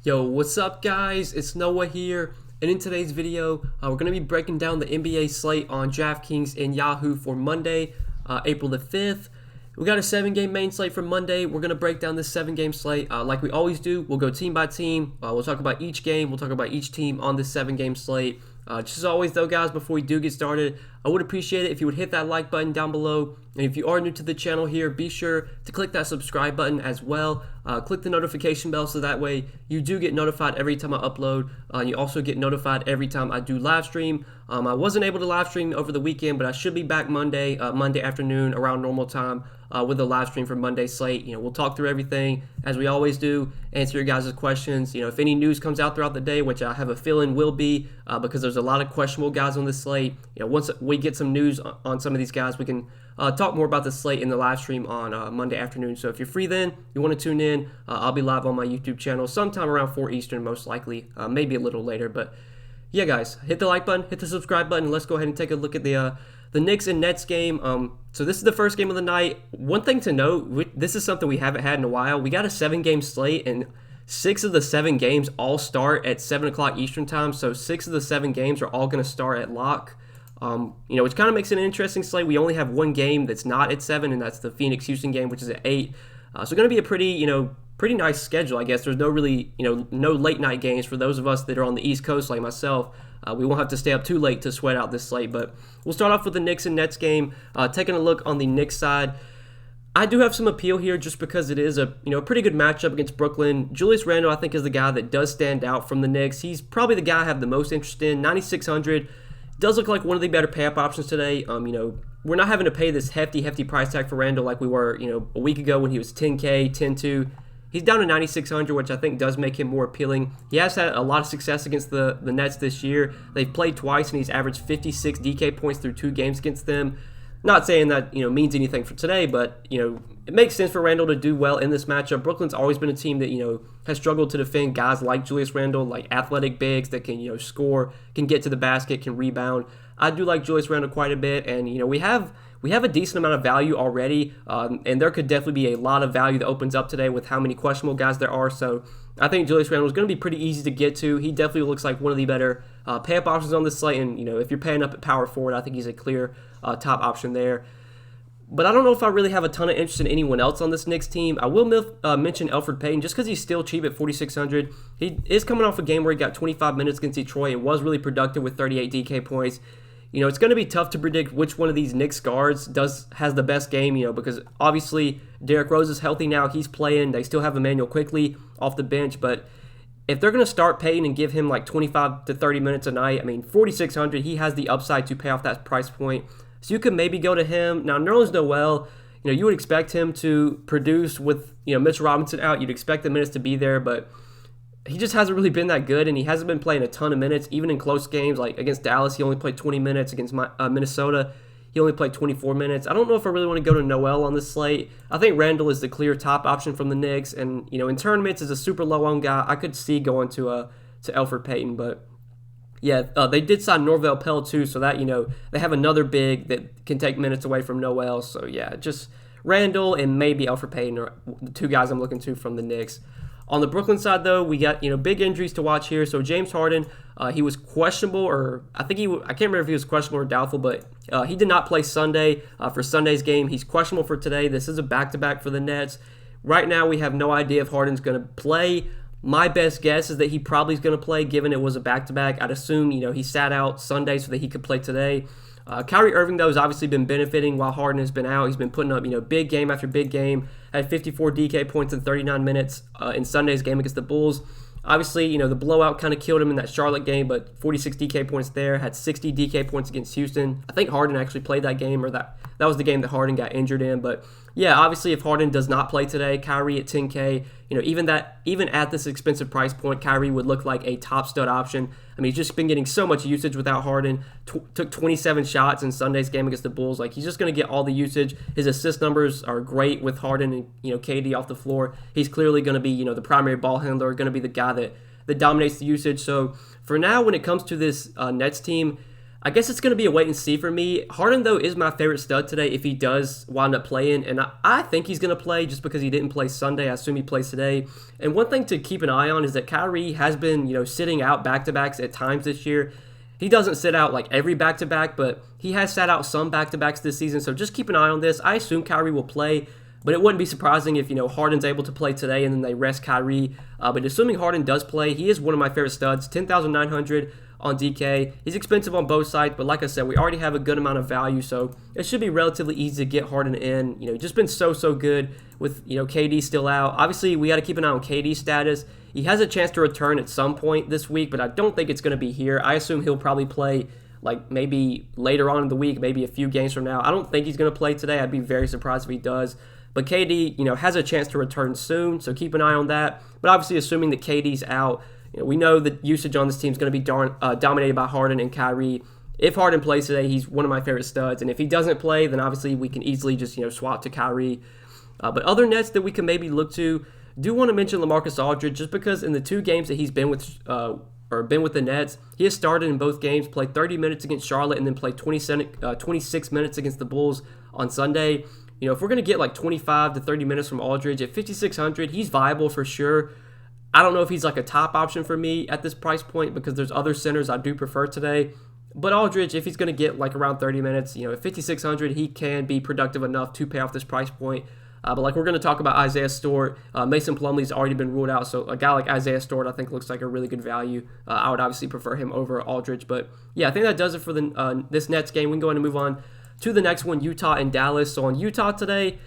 Yo, what's up guys? It's Noah here, and in today's video, we're going to be breaking down the NBA slate on Draftkings and Yahoo for Monday, April the 5th. We got a 7-game main slate for Monday. We're going to break down this 7-game slate like we always do. We'll go team by team. We'll talk about each game. We'll talk about each team on this 7-game slate. Just as always though guys, before we do get started, I would appreciate it if you would hit that like button down below, and if you are new to the channel here, be sure to click that subscribe button as well. Click the notification bell so that way you do get notified every time I upload. You also get notified every time I do live stream. I wasn't able to live stream over the weekend, but I should be back Monday afternoon around normal time with a live stream for Monday slate. We'll talk through everything as we always do, answer your guys' questions. If any news comes out throughout the day, which I have a feeling will be, because there's a lot of questionable guys on this slate. Once we get some news on some of these guys, we can talk more about the slate in the live stream on Monday afternoon. So if you're free then, you want to tune in, I'll be live on my YouTube channel sometime around 4 Eastern most likely, maybe a little later. But yeah guys, hit the like button, hit the subscribe button, and let's go ahead and take a look at the Knicks and Nets game. So this is the first game of the night. One thing to note, this is something we haven't had in a while. We got a 7-game slate, and 6 of the 7 games all start at 7 o'clock Eastern time. So 6 of the 7 games are all going to start at lock. Which kind of makes it an interesting slate. We only have one game that's not at 7, and that's the Phoenix-Houston game, which is at 8. So going to be a pretty nice schedule, I guess. There's no late night games for those of us that are on the East Coast like myself. We won't have to stay up too late to sweat out this slate, but we'll start off with the Knicks and Nets game. Taking a look on the Knicks side, I do have some appeal here just because it is a pretty good matchup against Brooklyn. Julius Randle, I think, is the guy that does stand out from the Knicks. He's probably the guy I have the most interest in. 9,600 does look like one of the better pay-up options today. We're not having to pay this hefty price tag for Randle like we were a week ago when he was 10K, 10.2. He's down to 9,600, which I think does make him more appealing. He has had a lot of success against the Nets this year. They've played twice, and he's averaged 56 DK points through 2 games against them. Not saying that means anything for today, but it makes sense for Randle to do well in this matchup. Brooklyn's always been a team that has struggled to defend guys like Julius Randle, like athletic bigs that can score, can get to the basket, can rebound. I do like Julius Randle quite a bit, and we have a decent amount of value already, and there could definitely be a lot of value that opens up today with how many questionable guys there are. So I think Julius Randle is going to be pretty easy to get to. He definitely looks like one of the better pay-up options on this slate, and if you're paying up at power forward, I think he's a clear top option there. But I don't know if I really have a ton of interest in anyone else on this Knicks team. I will mention Elfrid Payton just because he's still cheap at 4,600. He is coming off a game where he got 25 minutes against Detroit and was really productive with 38 DK points. It's going to be tough to predict which one of these Knicks guards has the best game, because obviously Derrick Rose is healthy now. He's playing. They still have Emmanuel Quickley off the bench, but if they're going to start Payton and give him like 25 to 30 minutes a night, 4,600, he has the upside to pay off that price point. So you could maybe go to him. Now, Nerlens Noel, you would expect him to produce with, Mitchell Robinson out. You'd expect the minutes to be there, but he just hasn't really been that good, and he hasn't been playing a ton of minutes, even in close games. Like against Dallas, he only played 20 minutes. Against Minnesota, he only played 24 minutes. I don't know if I really want to go to Noel on this slate. I think Randle is the clear top option from the Knicks, and in tournaments as a super low-owned guy, I could see going to Elfrid Payton, but yeah, they did sign Norvel Pelle too, so that they have another big that can take minutes away from Noel. So yeah, just Randle and maybe Elfrid Payton are the 2 guys I'm looking to from the Knicks. On the Brooklyn side, though, we got big injuries to watch here. So James Harden, he was questionable, or I can't remember if he was questionable or doubtful, but he did not play Sunday for Sunday's game. He's questionable for today. This is a back-to-back for the Nets. Right now, we have no idea if Harden's going to play. My best guess is that he probably is going to play, given it was a back-to-back. I'd assume he sat out Sunday so that he could play today. Kyrie Irving, though, has obviously been benefiting while Harden has been out. He's been putting up, big game after big game. Had 54 DK points in 39 minutes in Sunday's game against the Bulls. Obviously, the blowout kind of killed him in that Charlotte game, but 46 DK points there. Had 60 DK points against Houston. I think Harden actually played that game, or that was the game that Harden got injured in. But yeah, obviously, if Harden does not play today, Kyrie at 10K, even at this expensive price point, Kyrie would look like a top stud option. He's just been getting so much usage without Harden. Took 27 shots in Sunday's game against the Bulls. Like, he's just going to get all the usage. His assist numbers are great with Harden and KD off the floor. He's clearly going to be the primary ball handler, going to be the guy that dominates the usage. So for now, when it comes to this Nets team, I guess it's going to be a wait and see for me. Harden, though, is my favorite stud today if he does wind up playing. And I think he's going to play just because he didn't play Sunday. I assume he plays today. And one thing to keep an eye on is that Kyrie has been, sitting out back-to-backs at times this year. He doesn't sit out like every back-to-back, but he has sat out some back-to-backs this season. So just keep an eye on this. I assume Kyrie will play, but it wouldn't be surprising if, Harden's able to play today and then they rest Kyrie. But assuming Harden does play, he is one of my favorite studs, 10,900 on DK. He's expensive on both sides, but like I said, we already have a good amount of value, so it should be relatively easy to get Harden in. Just been so good with, KD still out. Obviously, we got to keep an eye on KD's status. He has a chance to return at some point this week, but I don't think it's going to be here. I assume he'll probably play like maybe later on in the week, maybe a few games from now. I don't think he's going to play today. I'd be very surprised if he does. But KD, has a chance to return soon, so keep an eye on that. But obviously, assuming that KD's out, we know that usage on this team is going to be dominated by Harden and Kyrie. If Harden plays today, he's one of my favorite studs. And if he doesn't play, then obviously we can easily just swap to Kyrie. But other nets that we can maybe look to, do want to mention LaMarcus Aldridge, just because in the 2 games that he's been with the Nets, he has started in both games, played 30 minutes against Charlotte, and then played 26 minutes against the Bulls on Sunday. If we're going to get like 25 to 30 minutes from Aldridge at 5,600, he's viable for sure. I don't know if he's like a top option for me at this price point because there's other centers I do prefer today. But Aldridge, if he's going to get like around 30 minutes, at 5,600, he can be productive enough to pay off this price point. But like we're going to talk about Isaiah Stewart, Mason Plumlee's already been ruled out. So a guy like Isaiah Stewart I think looks like a really good value. I would obviously prefer him over Aldridge. But yeah, I think that does it for this Nets game. We can go ahead and move on to the next one, Utah and Dallas. So on Utah today,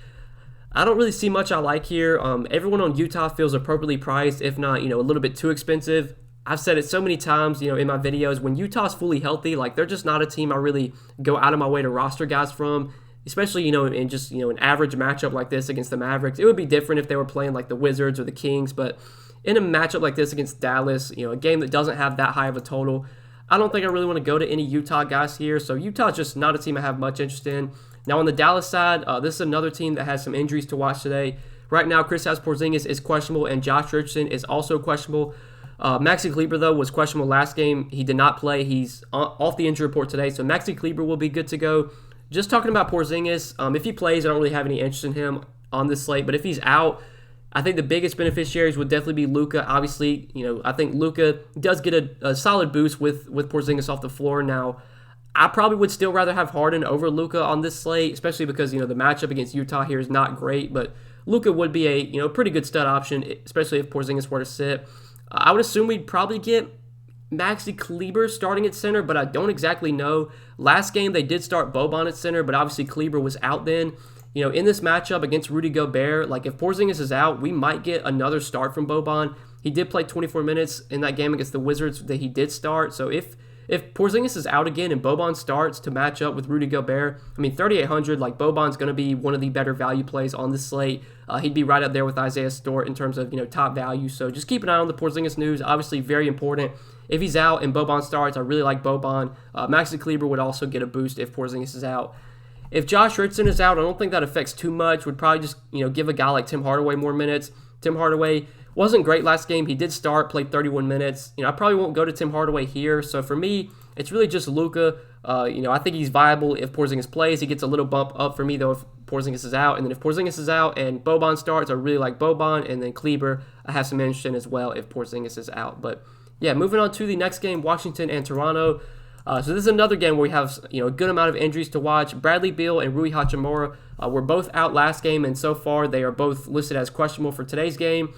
I don't really see much I like here. Everyone on Utah feels appropriately priced, if not, a little bit too expensive. I've said it so many times, in my videos, when Utah's fully healthy, like they're just not a team I really go out of my way to roster guys from, especially, in just, an average matchup like this against the Mavericks. It would be different if they were playing like the Wizards or the Kings, but in a matchup like this against Dallas, a game that doesn't have that high of a total, I don't think I really want to go to any Utah guys here. So Utah's just not a team I have much interest in. Now on the Dallas side, this is another team that has some injuries to watch today. Right now, Kristaps Porzingis is questionable and Josh Richardson is also questionable. Maxi Kleber, though, was questionable last game. He did not play. He's off the injury report today, so Maxi Kleber will be good to go. Just talking about Porzingis, if he plays, I don't really have any interest in him on this slate. But if he's out, I think the biggest beneficiaries would definitely be Luka. Obviously, I think Luka does get a solid boost with Porzingis off the floor. Now, I probably would still rather have Harden over Luka on this slate, especially because, the matchup against Utah here is not great. But Luka would be a, pretty good stud option, especially if Porzingis were to sit. I would assume we'd probably get Maxi Kleber starting at center, but I don't exactly know. Last game, they did start Boban at center, but obviously Kleber was out then. In this matchup against Rudy Gobert, like if Porzingis is out, we might get another start from Boban. He did play 24 minutes in that game against the Wizards that he did start. So if Porzingis is out again and Boban starts to match up with Rudy Gobert, 3,800, like Boban's going to be one of the better value plays on the slate. He'd be right up there with Isaiah Stewart in terms of, top value. So just keep an eye on the Porzingis news. Obviously very important. If he's out and Boban starts, I really like Boban. Maxi Kleber would also get a boost if Porzingis is out. If Josh Richardson is out, I don't think that affects too much. Would probably just, give a guy like Tim Hardaway more minutes. Tim Hardaway wasn't great last game. He did start, played 31 minutes. I probably won't go to Tim Hardaway here. So for me, it's really just Luka. I think he's viable if Porzingis plays. He gets a little bump up for me, though, if Porzingis is out. And then if Porzingis is out and Boban starts, I really like Boban. And then Kleber, I have some interest in as well if Porzingis is out. But yeah, moving on to the next game, Washington and Toronto. So this is another game where we have a good amount of injuries to watch. Bradley Beal and Rui Hachimura were both out last game, and so far they are both listed as questionable for today's game.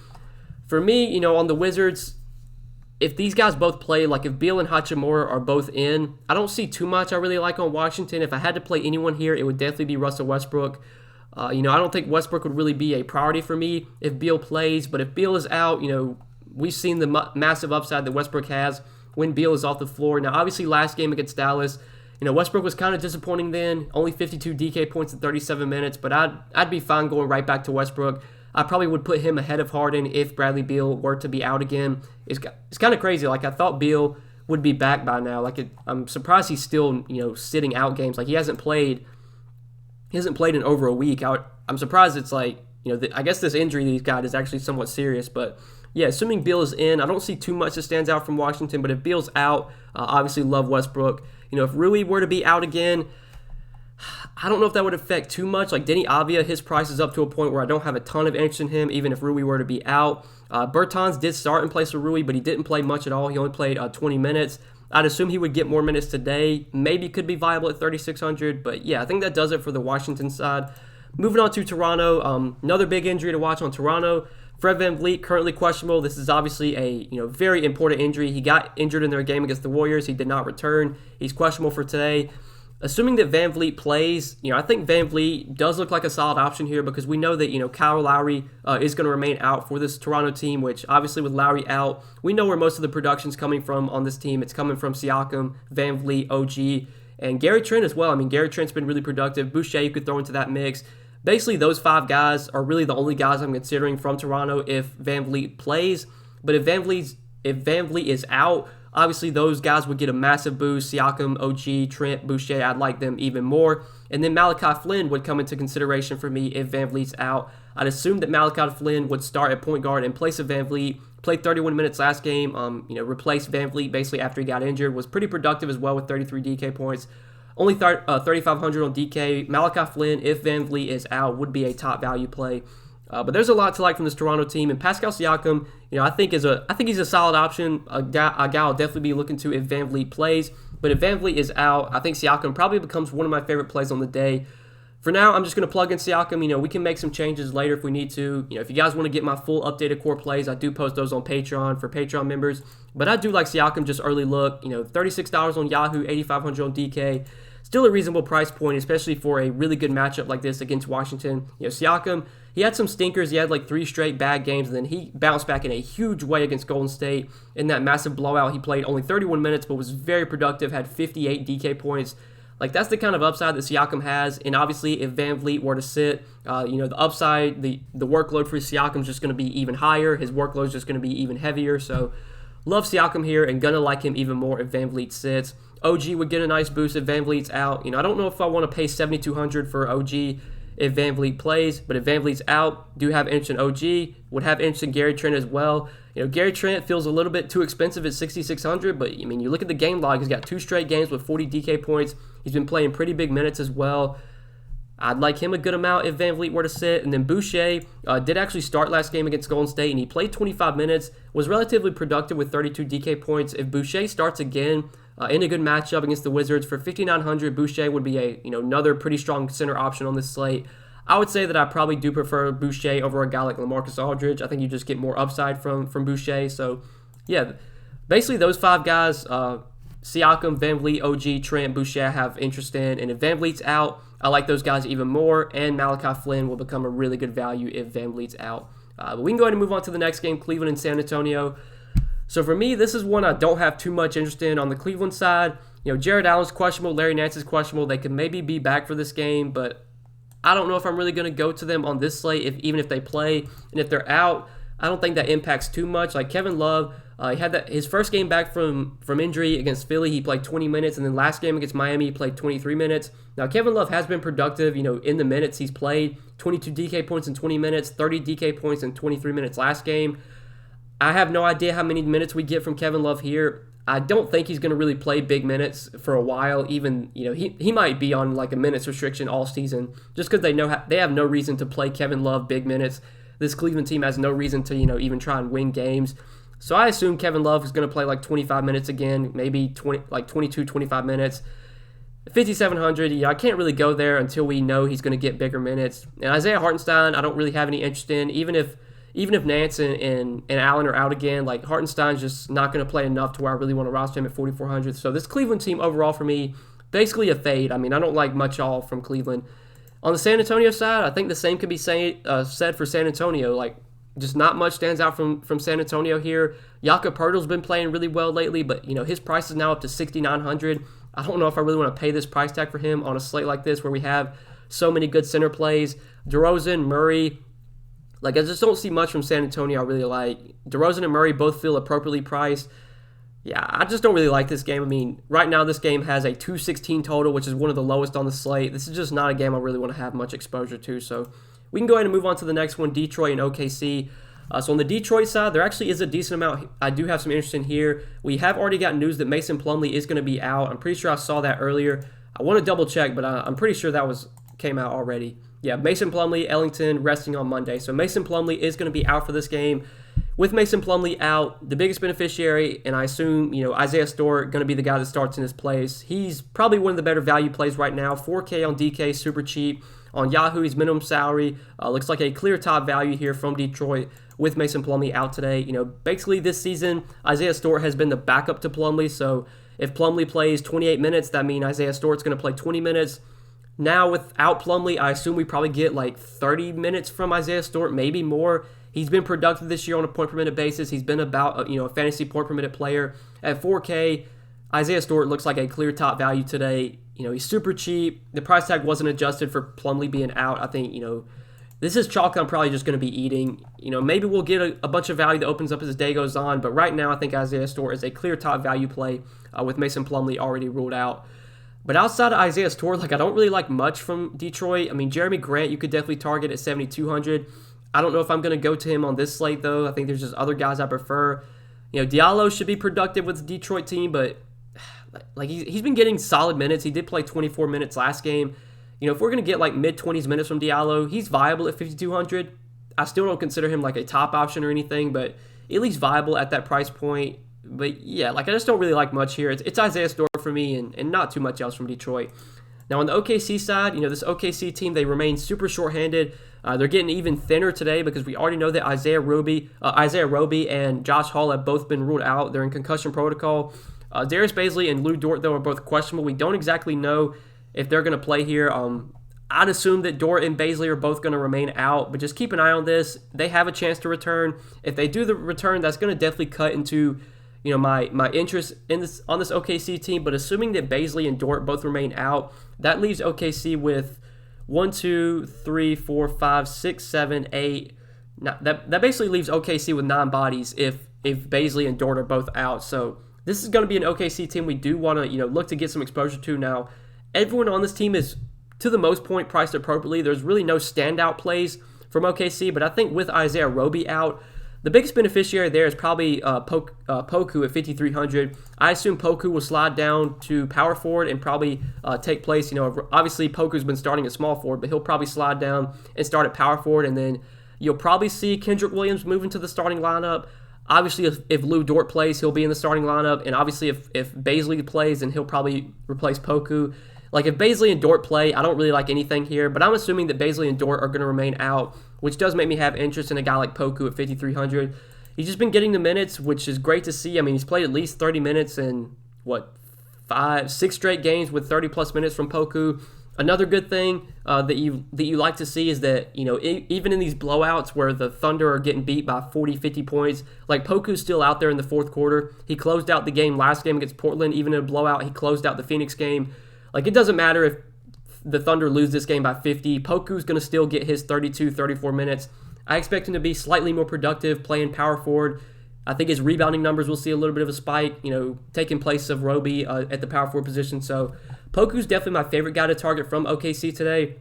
For me, on the Wizards, if these guys both play, like if Beal and Hachimura are both in, I don't see too much I really like on Washington. If I had to play anyone here, it would definitely be Russell Westbrook. I don't think Westbrook would really be a priority for me if Beal plays, but if Beal is out, we've seen the massive upside that Westbrook has when Beal is off the floor. Now, obviously, last game against Dallas, Westbrook was kind of disappointing then. Only 52 DK points in 37 minutes, but I'd be fine going right back to Westbrook. I probably would put him ahead of Harden if Bradley Beal were to be out again. It's kind of crazy. Like, I thought Beal would be back by now. I'm surprised he's still, sitting out games. Like, he hasn't played in over a week. I'm surprised it's like, I guess this injury he's got is actually somewhat serious, but yeah, assuming Beal is in, I don't see too much that stands out from Washington, but if Beal's out, obviously love Westbrook. If Rui were to be out again, I don't know if that would affect too much. Like Denny Avia, his price is up to a point where I don't have a ton of interest in him, even if Rui were to be out. Bertans did start in place of Rui, but he didn't play much at all. He only played 20 minutes. I'd assume he would get more minutes today. Maybe could be viable at 3,600. But yeah, I think that does it for the Washington side. Moving on to Toronto, another big injury to watch on Toronto. Fred VanVleet currently questionable. This is obviously a very important injury. He got injured in their game against the Warriors. He did not return. He's questionable for today. Assuming that VanVleet plays, I think VanVleet does look like a solid option here because we know that, Kyle Lowry is going to remain out for this Toronto team, which obviously with Lowry out, we know where most of the production's coming from on this team. It's coming from Siakam, VanVleet, OG, and Gary Trent as well. Gary Trent's been really productive. Boucher you could throw into that mix. Basically, those 5 guys are really the only guys I'm considering from Toronto if VanVleet plays. But if VanVleet is out, obviously those guys would get a massive boost. Siakam, OG, Trent, Boucher, I'd like them even more. And then Malachi Flynn would come into consideration for me if VanVleet's out. I'd assume that Malachi Flynn would start at point guard in place of VanVleet. Played 31 minutes last game. Replaced VanVleet basically after he got injured. Was pretty productive as well with 33 DK points. Only 3,500 on DK. Malachi Flynn, if VanVleet is out, would be a top value play. But there's a lot to like from this Toronto team. And Pascal Siakam, I think he's a solid option. A guy I'll definitely be looking to if VanVleet plays. But if VanVleet is out, I think Siakam probably becomes one of my favorite plays on the day. For now, I'm just going to plug in Siakam. We can make some changes later if we need to. If you guys want to get my full updated core plays, I do post those on Patreon for Patreon members. But I do like Siakam just early look. $36 on Yahoo, $8,500 on DK. Still a reasonable price point, especially for a really good matchup like this against Washington. Siakam, he had some stinkers. He had like 3 straight bad games, and then he bounced back in a huge way against Golden State. In that massive blowout, he played only 31 minutes, but was very productive, had 58 DK points. Like, that's the kind of upside that Siakam has, and obviously if VanVleet were to sit, the upside, the workload for Siakam is just going to be even higher. His workload is just going to be even heavier, so love Siakam here and going to like him even more if VanVleet sits. OG would get a nice boost if VanVleet's out. I don't know if I want to pay $7,200 for OG if VanVleet plays, but if VanVleet's out, do have interest in OG, would have interest in Gary Trent as well. Gary Trent feels a little bit too expensive at $6,600, but you look at the game log, he's got 2 straight games with 40 DK points. He's been playing pretty big minutes as well. I'd like him a good amount if VanVleet were to sit. And then Boucher did actually start last game against Golden State, and he played 25 minutes, was relatively productive with 32 DK points. If Boucher starts again in a good matchup against the Wizards for $5,900, Boucher would be another pretty strong center option on this slate. I would say that I probably do prefer Boucher over a guy like LaMarcus Aldridge. I think you just get more upside from Boucher. So, yeah, basically those 5 guys, Siakam, VanVleet, OG, Trent, Boucher, I have interest in. And if VanVleet's out, I like those guys even more. And Malachi Flynn will become a really good value if VanVleet's out. But we can go ahead and move on to the next game, Cleveland and San Antonio. So for me, this is one I don't have too much interest in on the Cleveland side. Jared Allen's questionable, Larry Nance is questionable. They could maybe be back for this game, but I don't know if I'm really going to go to them on this slate, even if they play. And if they're out, I don't think that impacts too much. Like Kevin Love, he had his first game back from injury against Philly. He played 20 minutes, and then last game against Miami, he played 23 minutes. Now, Kevin Love has been productive, in the minutes he's played. 22 DK points in 20 minutes, 30 DK points in 23 minutes last game. I have no idea how many minutes we get from Kevin Love here. I don't think he's going to really play big minutes for a while. Even, he might be on like a minutes restriction all season just because they have no reason to play Kevin Love big minutes. This Cleveland team has no reason to, even try and win games. So I assume Kevin Love is going to play like 25 minutes again, maybe 22, 25 minutes. 5,700, I can't really go there until we know he's going to get bigger minutes. And Isaiah Hartenstein, I don't really have any interest in, even if Nance and Allen are out again. Like Hartenstein's just not going to play enough to where I really want to roster him at 4,400. So this Cleveland team overall for me, basically a fade. I don't like much all from Cleveland. On the San Antonio side, I think the same could be said for San Antonio. Like, just not much stands out from San Antonio here. Jakob Poeltl's been playing really well lately, but his price is now up to $6,900. I don't know if I really want to pay this price tag for him on a slate like this where we have so many good center plays. DeRozan, Murray, I just don't see much from San Antonio I really like. DeRozan and Murray both feel appropriately priced. Yeah, I just don't really like this game. Right now this game has a 216 total, which is one of the lowest on the slate. This is just not a game I really want to have much exposure to, so we can go ahead and move on to the next one, Detroit and OKC. So on the Detroit side, there actually is a decent amount. I do have some interest in here. We have already got news that Mason Plumlee is going to be out. I'm pretty sure I saw that earlier. I want to double check, but I'm pretty sure that came out already. Yeah, Mason Plumlee, Ellington resting on Monday. So Mason Plumlee is going to be out for this game. With Mason Plumlee out, the biggest beneficiary, and I assume, Isaiah Stewart going to be the guy that starts in his place. He's probably one of the better value plays right now. 4K on DK, super cheap. On Yahoo, he's minimum salary. Looks like a clear top value here from Detroit with Mason Plumlee out today. Basically this season, Isaiah Stewart has been the backup to Plumlee. So if Plumlee plays 28 minutes, that means Isaiah Stewart's going to play 20 minutes. Now without Plumlee, I assume we probably get like 30 minutes from Isaiah Stewart, maybe more. He's been productive this year on a point per minute basis. He's been about a fantasy point per minute player. At 4K, Isaiah Stewart looks like a clear top value today. He's super cheap. The price tag wasn't adjusted for Plumlee being out. I think, this is chalk I'm probably just going to be eating. Maybe we'll get a bunch of value that opens up as the day goes on. But right now, I think Isaiah Stewart is a clear top value play with Mason Plumlee already ruled out. But outside of Isaiah Stewart, I don't really like much from Detroit. Jeremy Grant, you could definitely target at 7,200. I don't know if I'm going to go to him on this slate, though. I think there's just other guys I prefer. Diallo should be productive with the Detroit team, but he's been getting solid minutes. He did play 24 minutes last game. If we're going to get mid-20s minutes from Diallo, he's viable at 5,200. I still don't consider him a top option or anything, but at least viable at that price point. But yeah, I just don't really like much here. It's Isaiah Stewart for me and not too much else from Detroit. Now on the OKC side, this OKC team, they remain super shorthanded. They're getting even thinner today because we already know that Isaiah Roby and Josh Hall have both been ruled out. They're in concussion protocol. Darius Bazley and Lou Dort, though, are both questionable. We don't exactly know if they're going to play here. I'd assume that Dort and Bazley are both going to remain out, but just keep an eye on this. They have a chance to return. If they do the return, that's going to definitely cut into my interest in this on this OKC team. But assuming that Bazley and Dort both remain out, that leaves OKC with 1, 2, 3, 4, 5, 6, 7, 8. Now, that basically leaves OKC with 9 bodies if Bazley and Dort are both out. So this is going to be an OKC team we do want to look to get some exposure to. Now, everyone on this team is, to the most point, priced appropriately. There's really no standout plays from OKC, but I think with Isaiah Roby out, the biggest beneficiary there is probably Poku at 5,300. I assume Poku will slide down to power forward and probably take place. Obviously Poku's been starting at small forward, but he'll probably slide down and start at power forward, and then you'll probably see Kendrick Williams move into the starting lineup. Obviously, if Lou Dort plays, he'll be in the starting lineup, and obviously if Bazley plays, then he'll probably replace Poku. If Bazley and Dort play, I don't really like anything here, but I'm assuming that Bazley and Dort are going to remain out, which does make me have interest in a guy like Poku at 5,300. He's just been getting the minutes, which is great to see. He's played at least 30 minutes in, 6 straight games with 30-plus minutes from Poku. Another good thing that you like to see is that, even in these blowouts where the Thunder are getting beat by 40, 50 points, Poku's still out there in the fourth quarter. He closed out the game last game against Portland, even in a blowout. He closed out the Phoenix game. It doesn't matter if the Thunder lose this game by 50. Poku's going to still get his 32, 34 minutes. I expect him to be slightly more productive playing power forward. I think his rebounding numbers will see a little bit of a spike, taking place of Roby at the power forward position. So Poku's definitely my favorite guy to target from OKC today.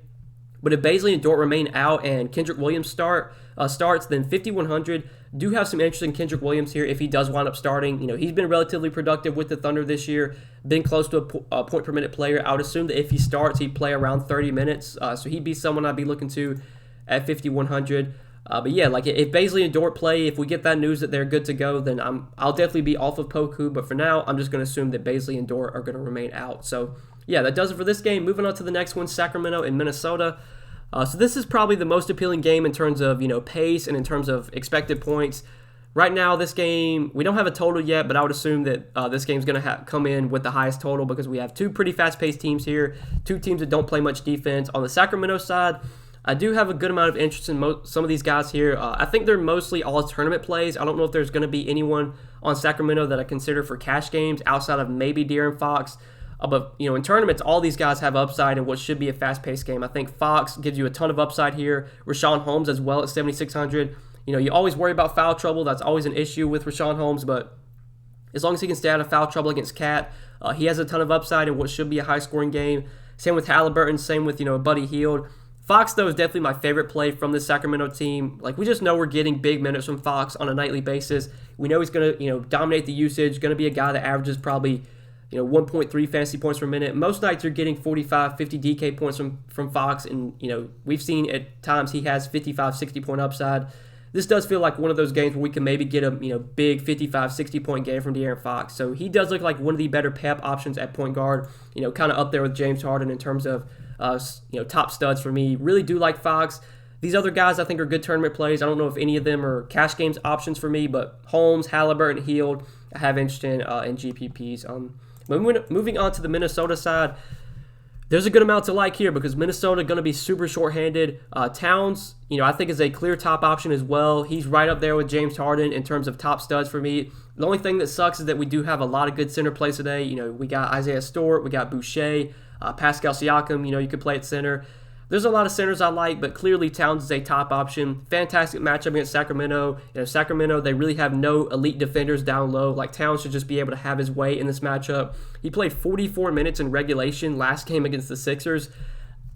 But if Bazley and Dort remain out and Kendrick Williams starts, then 5,100. Do have some interest in Kendrick Williams here if he does wind up starting. He's been relatively productive with the Thunder this year, been close to a point per minute player. I would assume that if he starts, he'd play around 30 minutes. So he'd be someone I'd be looking to at 5,100. But yeah, if Bazley and Dort play, if we get that news that they're good to go, then I'll definitely be off of Poku. But for now, I'm just going to assume that Bazley and Dort are going to remain out. So yeah, that does it for this game. Moving on to the next one, Sacramento and Minnesota. So this is probably the most appealing game in terms of pace and in terms of expected points. Right now, this game, we don't have a total yet, but I would assume that this game's going to come in with the highest total because we have 2 pretty fast-paced teams here, 2 teams that don't play much defense. On the Sacramento side, I do have a good amount of interest in some of these guys here. I think they're mostly all tournament plays. I don't know if there's going to be anyone on Sacramento that I consider for cash games outside of maybe De'Aaron Fox. But, in tournaments, all these guys have upside in what should be a fast-paced game. I think Fox gives you a ton of upside here. Rashawn Holmes as well at 7,600. You always worry about foul trouble. That's always an issue with Rashawn Holmes. But as long as he can stay out of foul trouble against Cat, he has a ton of upside in what should be a high-scoring game. Same with Halliburton. Same with, Buddy Hield. Fox, though, is definitely my favorite play from the Sacramento team. Like, we just know we're getting big minutes from Fox on a nightly basis. We know he's going to, dominate the usage, going to be a guy that averages probably, 1.3 fantasy points per minute. Most nights you're getting 45, 50 DK points from Fox, and, we've seen at times he has 55, 60-point upside. This does feel like one of those games where we can maybe get a, big 55, 60-point game from De'Aaron Fox. So he does look like one of the better pep options at point guard, kind of up there with James Harden in terms of top studs for me. Really do like Fox. These other guys I think are good tournament plays. I don't know if any of them are cash games options for me, but Holmes, Halliburton, Hield, I have interest in GPPs. Moving on to the Minnesota side, there's a good amount to like here because Minnesota going to be super shorthanded. Towns, I think is a clear top option as well. He's right up there with James Harden in terms of top studs for me. The only thing that sucks is that we do have a lot of good center plays today. We got Isaiah Stewart, we got Boucher, Pascal Siakam, you could play at center. There's a lot of centers I like, but clearly Towns is a top option. Fantastic matchup against Sacramento. Sacramento, they really have no elite defenders down low. Like, Towns should just be able to have his way in this matchup. He played 44 minutes in regulation last game against the Sixers.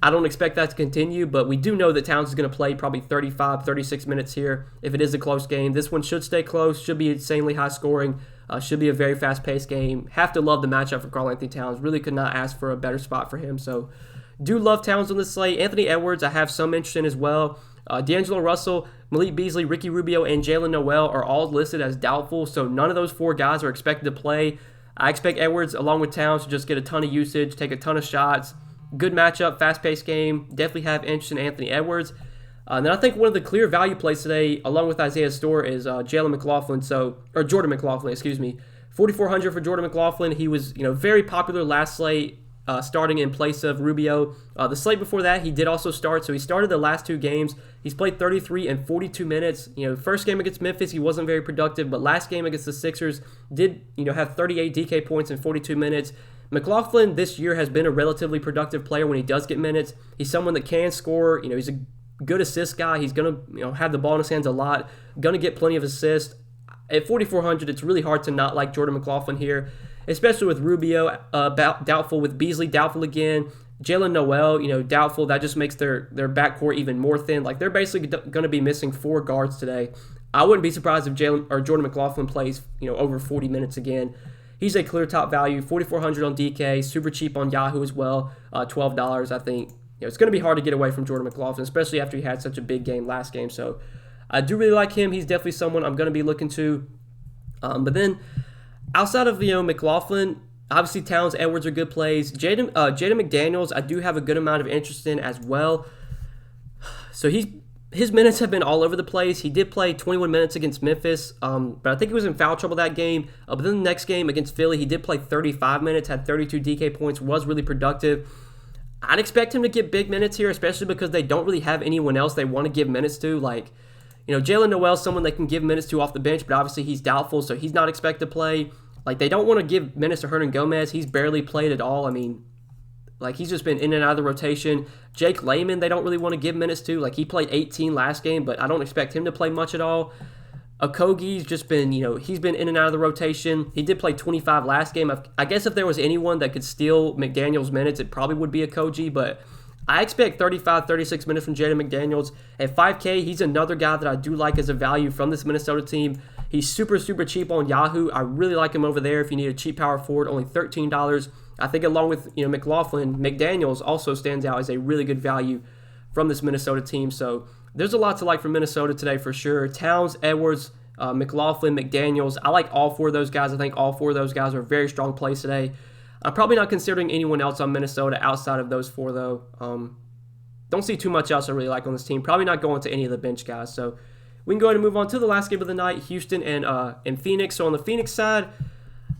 I don't expect that to continue, but we do know that Towns is going to play probably 35, 36 minutes here if it is a close game. This one should stay close, should be insanely high scoring, should be a very fast-paced game. Have to love the matchup for Karl-Anthony Towns. Really could not ask for a better spot for him, so do love Towns on this slate. Anthony Edwards, I have some interest in as well. D'Angelo Russell, Malik Beasley, Ricky Rubio, and Jalen Noel are all listed as doubtful, so none of those four guys are expected to play. I expect Edwards, along with Towns, to just get a ton of usage, take a ton of shots. Good matchup, fast-paced game. Definitely have interest in Anthony Edwards. And then I think one of the clear value plays today, along with Isaiah Stewart, is Jordan McLaughlin, 4,400 for Jordan McLaughlin. He was, very popular last slate, starting in place of Rubio. The slate before that, he did also start, so he started the last two games. He's played 33 and 42 minutes. First game against Memphis, he wasn't very productive, but last game against the Sixers did, have 38 DK points in 42 minutes. McLaughlin this year has been a relatively productive player when he does get minutes. He's someone that can score. He's a good assist guy. He's going to, have the ball in his hands a lot. Going to get plenty of assists. At 4,400, it's really hard to not like Jordan McLaughlin here, especially with Rubio doubtful, with Beasley doubtful again. Jalen Noel, doubtful. That just makes their backcourt even more thin. Like, they're basically going to be missing four guards today. I wouldn't be surprised if Jordan McLaughlin plays, over 40 minutes again. He's a clear top value, 4,400 on DK, super cheap on Yahoo as well, $12. I think it's going to be hard to get away from Jordan McLaughlin, especially after he had such a big game last game. So I do really like him. He's definitely someone I'm going to be looking to. But then outside of McLaughlin, obviously Towns, Edwards are good plays. Jaden McDaniels, I do have a good amount of interest in as well. So his minutes have been all over the place. He did play 21 minutes against Memphis, but I think he was in foul trouble that game. But then the next game against Philly, he did play 35 minutes, had 32 DK points, was really productive. I'd expect him to get big minutes here, especially because they don't really have anyone else they want to give minutes to. Like, Jalen Noel's someone they can give minutes to off the bench, but obviously he's doubtful, so he's not expected to play. Like, they don't want to give minutes to Hernan Gomez. He's barely played at all. I mean, like, he's just been in and out of the rotation. Jake Layman, they don't really want to give minutes to. Like, he played 18 last game, but I don't expect him to play much at all. Okogie's just been, he's been in and out of the rotation. He did play 25 last game. I guess if there was anyone that could steal McDaniels' minutes, it probably would be Okogie, but I expect 35, 36 minutes from Jaden McDaniels. At 5K, he's another guy that I do like as a value from this Minnesota team. He's super, super cheap on Yahoo. I really like him over there if you need a cheap power forward, only $13. I think along with McLaughlin, McDaniels also stands out as a really good value from this Minnesota team. So there's a lot to like from Minnesota today for sure. Towns, Edwards, McLaughlin, McDaniels. I like all four of those guys. I think all four of those guys are very strong plays today. I'm probably not considering anyone else on Minnesota outside of those four, though. Don't see too much else I really like on this team. Probably not going to any of the bench guys. So we can go ahead and move on to the last game of the night, Houston and Phoenix. So on the Phoenix side,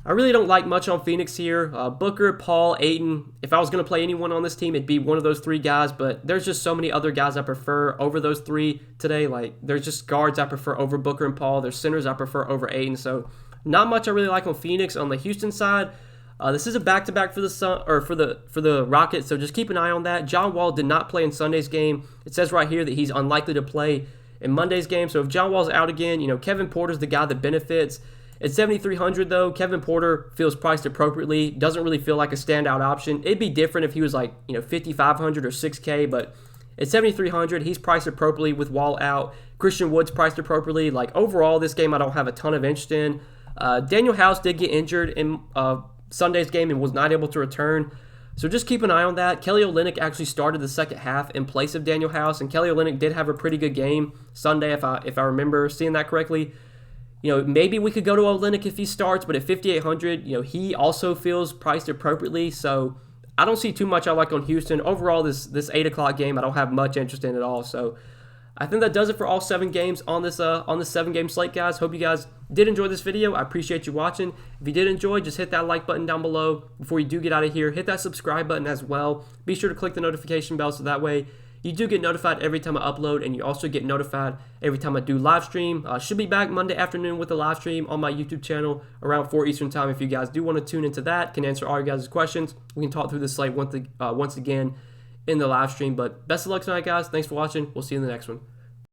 I really don't like much on Phoenix here. Booker, Paul, Ayton. If I was going to play anyone on this team, it'd be one of those three guys. But there's just so many other guys I prefer over those three today. Like, there's just guards I prefer over Booker and Paul. There's centers I prefer over Ayton. So not much I really like on Phoenix. On the Houston side, this is a back-to-back for the Rockets. So just keep an eye on that. John Wall did not play in Sunday's game. It says right here that he's unlikely to play in Monday's game. So if John Wall's out again, Kevin Porter's the guy that benefits. At 7,300 though, Kevin Porter feels priced appropriately. Doesn't really feel like a standout option. It'd be different if he was like 5,500 or 6K, but At 7,300, he's priced appropriately with Wall out. Christian Wood's priced appropriately. Like, overall, this game I don't have a ton of interest in. Daniel House did get injured in Sunday's game and was not able to return. So just keep an eye on that. Kelly Olynyk actually started the second half in place of Daniel House, and Kelly Olynyk did have a pretty good game Sunday, if I remember seeing that correctly. Maybe we could go to Olynyk if he starts, but at 5,800, he also feels priced appropriately. So I don't see too much I like on Houston. Overall, this 8 o'clock game, I don't have much interest in at all. So I think that does it for all 7 games on this 7-game slate, guys. Hope you guys did enjoy this video. I appreciate you watching. If you did enjoy, just hit that like button down below. Before you do get out of here, hit that subscribe button as well. Be sure to click the notification bell so that way you do get notified every time I upload, and you also get notified every time I do live stream. Should be back Monday afternoon with a live stream on my YouTube channel around 4 Eastern time. If you guys do want to tune into that, can answer all your guys' questions. We can talk through the slate once again in the live stream. But best of luck tonight, guys. Thanks for watching. We'll see you in the next one.